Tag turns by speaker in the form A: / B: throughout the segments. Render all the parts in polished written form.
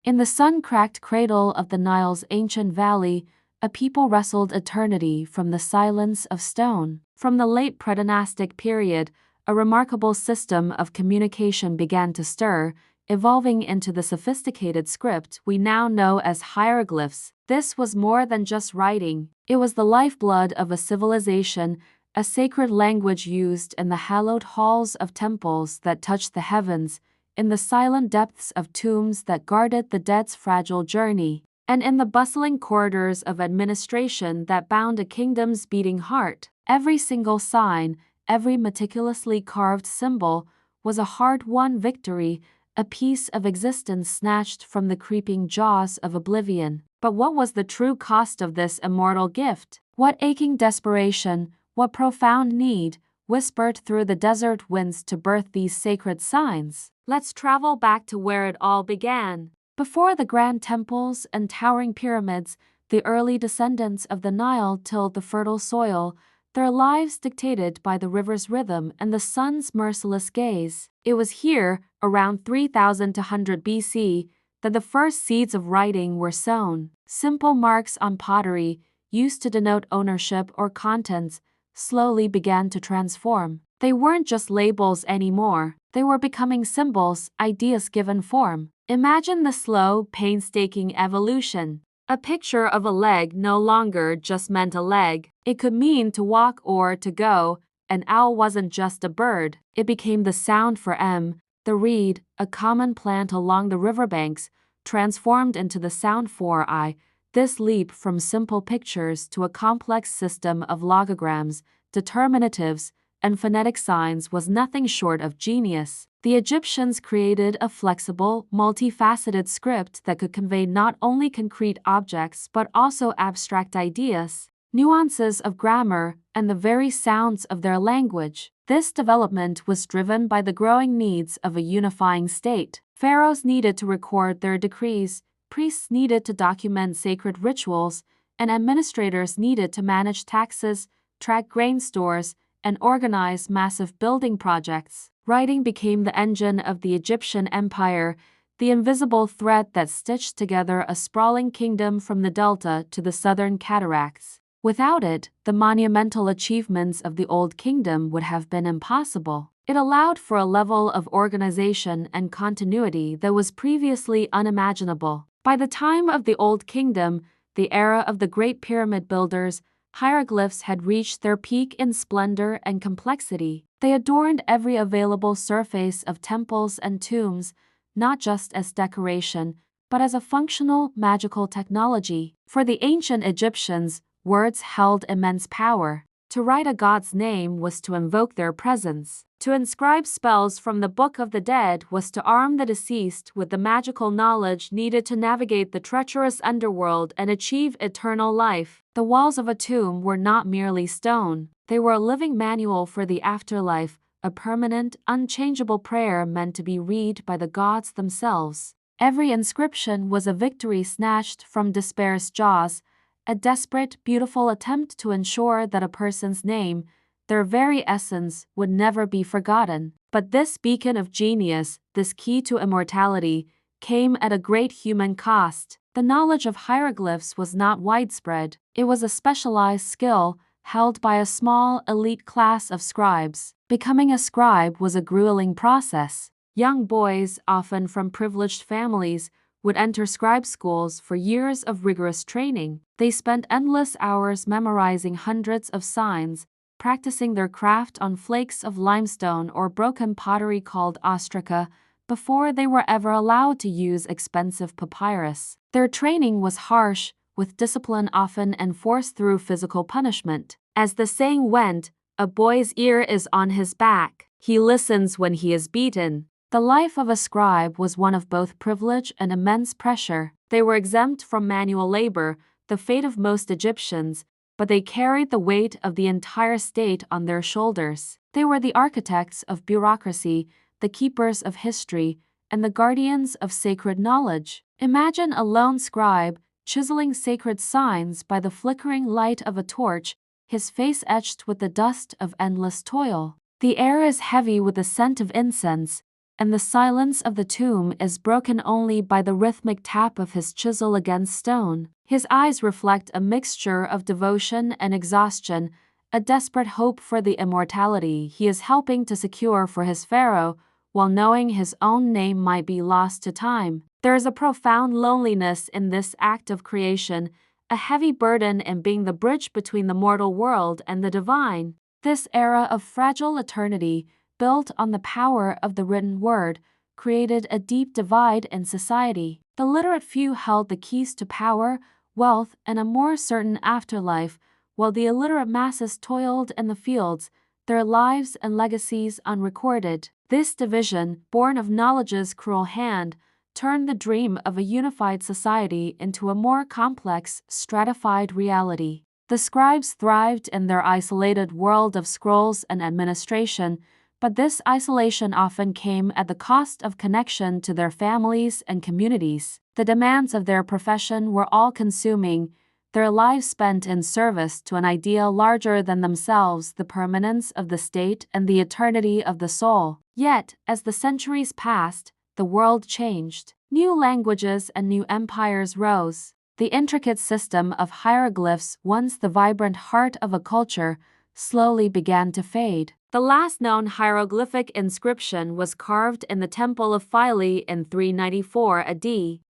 A: In the sun-cracked cradle of the Nile's ancient valley, a people wrestled eternity from the silence of stone. From the late predynastic period, a remarkable system of communication began to stir, evolving into the sophisticated script we now know as hieroglyphs. This was more than just writing. It was the lifeblood of a civilization, a sacred language used in the hallowed halls of temples that touched the heavens, in the silent depths of tombs that guarded the dead's fragile journey, and in the bustling corridors of administration that bound a kingdom's beating heart. Every single sign, every meticulously carved symbol, was a hard-won victory, a piece of existence snatched from the creeping jaws of oblivion. But what was the true cost of this immortal gift? What aching desperation, what profound need, whispered through the desert winds to birth these sacred signs? Let's travel back to where it all began. Before the grand temples and towering pyramids, the early descendants of the Nile tilled the fertile soil, their lives dictated by the river's rhythm and the sun's merciless gaze. It was here, around 3200 BC, that the first seeds of writing were sown. Simple marks on pottery, used to denote ownership or contents, slowly began to transform. They weren't just labels anymore, they were becoming symbols, ideas given form. Imagine the slow, painstaking evolution. A picture of a leg no longer just meant a leg. It could mean to walk or to go. An owl wasn't just a bird. It became the sound for M. The reed, a common plant along the riverbanks, transformed into the sound for I. This leap from simple pictures to a complex system of logograms, determinatives, and phonetic signs was nothing short of genius. The Egyptians created a flexible, multifaceted script that could convey not only concrete objects but also abstract ideas, nuances of grammar, and the very sounds of their language. This development was driven by the growing needs of a unifying state. Pharaohs needed to record their decrees, priests needed to document sacred rituals, and administrators needed to manage taxes, track grain stores, and organize massive building projects. Writing became the engine of the Egyptian empire, the invisible thread that stitched together a sprawling kingdom from the Delta to the southern cataracts. Without it, the monumental achievements of the Old Kingdom would have been impossible. It allowed for a level of organization and continuity that was previously unimaginable. By the time of the Old Kingdom, the era of the great pyramid builders, hieroglyphs had reached their peak in splendor and complexity. They adorned every available surface of temples and tombs, not just as decoration, but as a functional, magical technology. For the ancient Egyptians, words held immense power. To write a god's name was to invoke their presence. To inscribe spells from the Book of the Dead was to arm the deceased with the magical knowledge needed to navigate the treacherous underworld and achieve eternal life. The walls of a tomb were not merely stone. They were a living manual for the afterlife, a permanent, unchangeable prayer meant to be read by the gods themselves. Every inscription was a victory snatched from despair's jaws, a desperate, beautiful attempt to ensure that a person's name, their very essence, would never be forgotten. But this beacon of genius, this key to immortality, came at a great human cost. The knowledge of hieroglyphs was not widespread. It was a specialized skill, held by a small, elite class of scribes. Becoming a scribe was a grueling process. Young boys, often from privileged families, would enter scribe schools for years of rigorous training. They spent endless hours memorizing hundreds of signs, practicing their craft on flakes of limestone or broken pottery called ostraca, before they were ever allowed to use expensive papyrus. Their training was harsh, with discipline often enforced through physical punishment. As the saying went, "A boy's ear is on his back. He listens when he is beaten." The life of a scribe was one of both privilege and immense pressure. They were exempt from manual labor, the fate of most Egyptians, but they carried the weight of the entire state on their shoulders. They were the architects of bureaucracy, the keepers of history, and the guardians of sacred knowledge. Imagine a lone scribe, chiseling sacred signs by the flickering light of a torch, his face etched with the dust of endless toil. The air is heavy with the scent of incense, and the silence of the tomb is broken only by the rhythmic tap of his chisel against stone. His eyes reflect a mixture of devotion and exhaustion, a desperate hope for the immortality he is helping to secure for his pharaoh, while knowing his own name might be lost to time. There is a profound loneliness in this act of creation, a heavy burden in being the bridge between the mortal world and the divine. This era of fragile eternity, built on the power of the written word, created a deep divide in society. The literate few held the keys to power, wealth, and a more certain afterlife, while the illiterate masses toiled in the fields, their lives and legacies unrecorded. This division, born of knowledge's cruel hand, turned the dream of a unified society into a more complex, stratified reality. The scribes thrived in their isolated world of scrolls and administration, but this isolation often came at the cost of connection to their families and communities. The demands of their profession were all-consuming, their lives spent in service to an ideal larger than themselves, the permanence of the state and the eternity of the soul. Yet, as the centuries passed, the world changed. New languages and new empires rose. The intricate system of hieroglyphs, once the vibrant heart of a culture, slowly began to fade. The last known hieroglyphic inscription was carved in the Temple of Philae in 394 AD.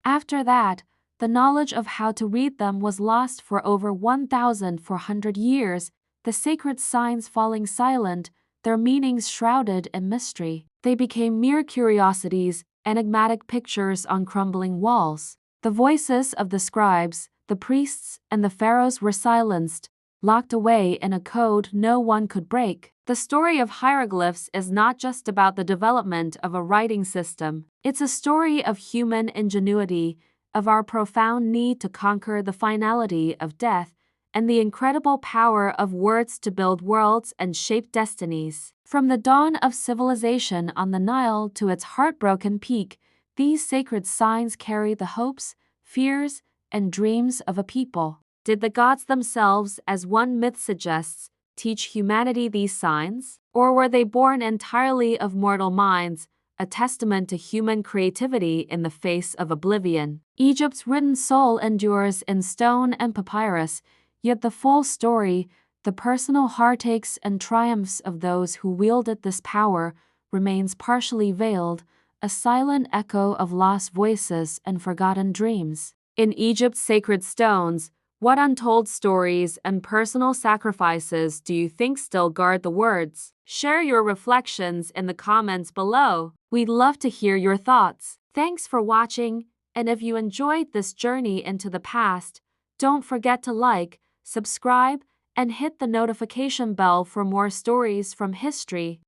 A: After that, the knowledge of how to read them was lost for over 1,400 years, the sacred signs falling silent, their meanings shrouded in mystery. They became mere curiosities, enigmatic pictures on crumbling walls. The voices of the scribes, the priests, and the pharaohs were silenced, locked away in a code no one could break. The story of hieroglyphs is not just about the development of a writing system. It's a story of human ingenuity, of our profound need to conquer the finality of death, and the incredible power of words to build worlds and shape destinies. From the dawn of civilization on the Nile to its heartbroken peak, these sacred signs carry the hopes, fears, and dreams of a people. Did the gods themselves, as one myth suggests, teach humanity these signs? Or were they born entirely of mortal minds, a testament to human creativity in the face of oblivion? Egypt's written soul endures in stone and papyrus, yet the full story, the personal heartaches and triumphs of those who wielded this power, remains partially veiled, a silent echo of lost voices and forgotten dreams. In Egypt's sacred stones, what untold stories and personal sacrifices do you think still guard the words? Share your reflections in the comments below. We'd love to hear your thoughts. Thanks for watching, and if you enjoyed this journey into the past, don't forget to like, subscribe, and hit the notification bell for more stories from history.